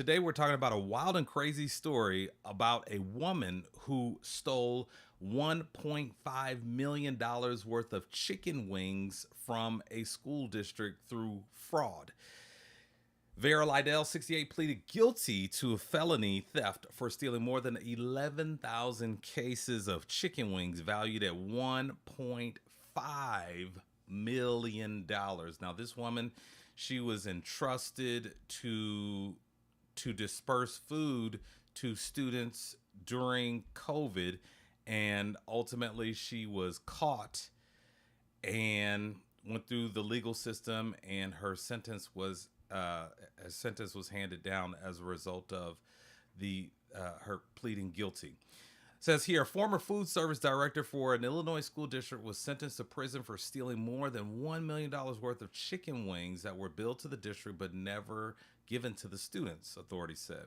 Today, we're talking about a wild and crazy story about a woman who stole $1.5 million worth of chicken wings from a school district through fraud. Vera Lydell, 68, pleaded guilty to a felony theft for stealing more than 11,000 cases of chicken wings valued at $1.5 million. Now, this woman, she was entrusted to disperse food to students during COVID, and ultimately she was caught and went through the legal system, and her sentence was handed down as a result of the her pleading guilty. Says here, former food service director for an Illinois school district was sentenced to prison for stealing more than $1 million worth of chicken wings that were billed to the district but never given to the students, authorities said.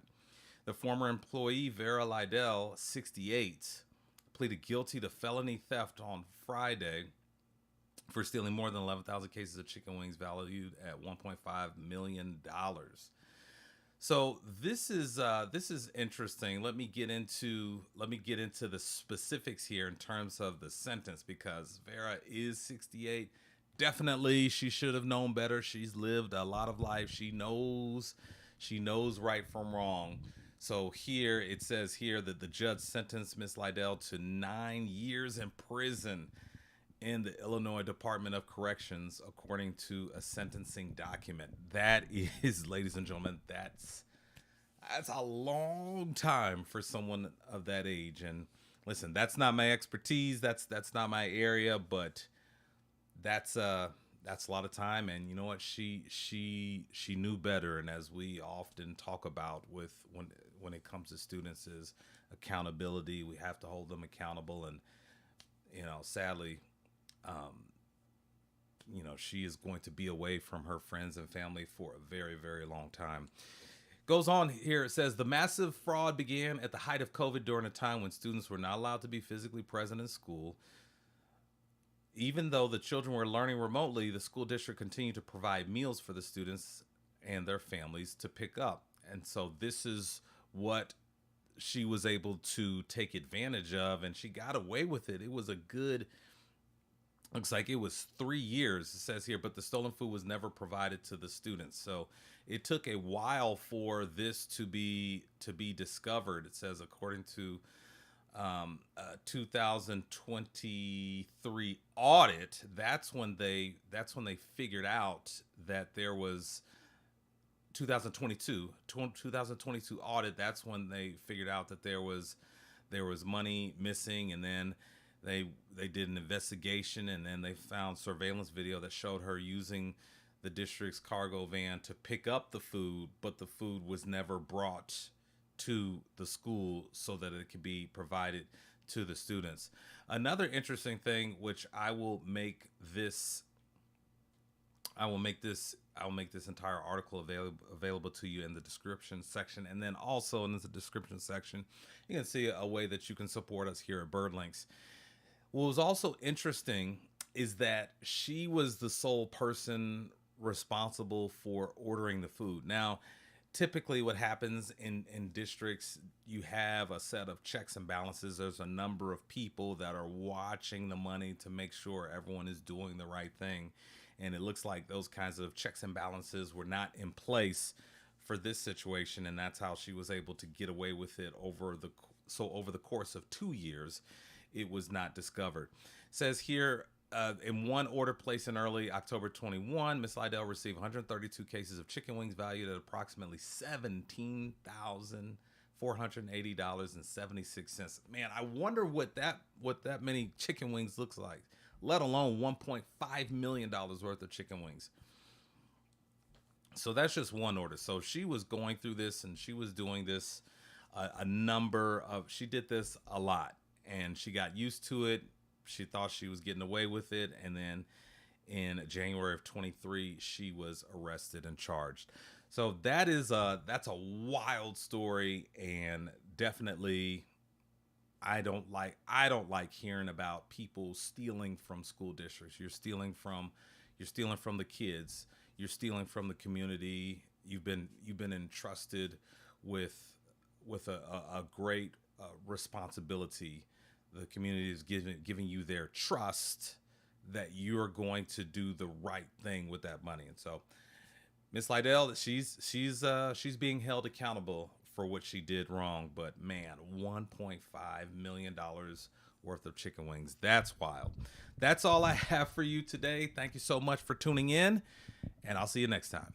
The former employee, Vera Lydell, 68, pleaded guilty to felony theft on Friday for stealing more than 11,000 cases of chicken wings valued at $1.5 million. So this is interesting. Let me get into the specifics here in terms of the sentence, because Vera is 68. Definitely she should have known better. She's lived a lot of life. She knows right from wrong. So here it says here that the judge sentenced Miss Lydell to 9 years in prison in the Illinois Department of Corrections, according to a sentencing document. That is, ladies and gentlemen, that's a long time for someone of that age. And listen, that's not my expertise. That's not my area, but that's a lot of time. And you know what? She knew better. And as we often talk about with when it comes to students, is accountability. We have to hold them accountable. And sadly, um, she is going to be away from her friends and family for a very, very long time. Goes on here, it says the massive fraud began at the height of COVID during a time when students were not allowed to be physically present in school. Even though the children were learning remotely, the school district continued to provide meals for the students and their families to pick up. And so this is what she was able to take advantage of, and she got away with it. It was a good, looks like it was 3 years, it says here, but the stolen food was never provided to the students. So it took a while for this to be discovered. It says, according to a 2023 audit, that's when they figured out that there was 2022 audit. That's when they figured out that there was money missing, and then they did an investigation, and then they found surveillance video that showed her using the district's cargo van to pick up the food, but the food was never brought to the school so that it could be provided to the students. Another interesting thing, which I will make this entire article available to you in the description section, and then also in the description section, you can see a way that you can support us here at BirdLinks. What was also interesting is that she was the sole person responsible for ordering the food. Now, typically what happens in districts, you have a set of checks and balances. There's a number of people that are watching the money to make sure everyone is doing the right thing. And it looks like those kinds of checks and balances were not in place for this situation, and that's how she was able to get away with it over the course of 2 years. It was not discovered. It says here, in one order placed in early October 21, Miss Lydell received 132 cases of chicken wings valued at approximately $17,480.76. Man, I wonder what that many chicken wings looks like, let alone $1.5 million worth of chicken wings. So that's just one order. So she was going through this, and she was doing this she did this a lot, and she got used to it. She thought she was getting away with it, and then in January of 23, she was arrested and charged. So that's a wild story, and definitely I don't like hearing about people stealing from school districts. You're stealing from the kids. You're stealing from the community. You've been entrusted with a great responsibility. The community is giving you their trust that you're going to do the right thing with that money. And so Miss Lydell, she's being held accountable for what she did wrong. But man, $1.5 million worth of chicken wings. That's wild. That's all I have for you today. Thank you so much for tuning in, and I'll see you next time.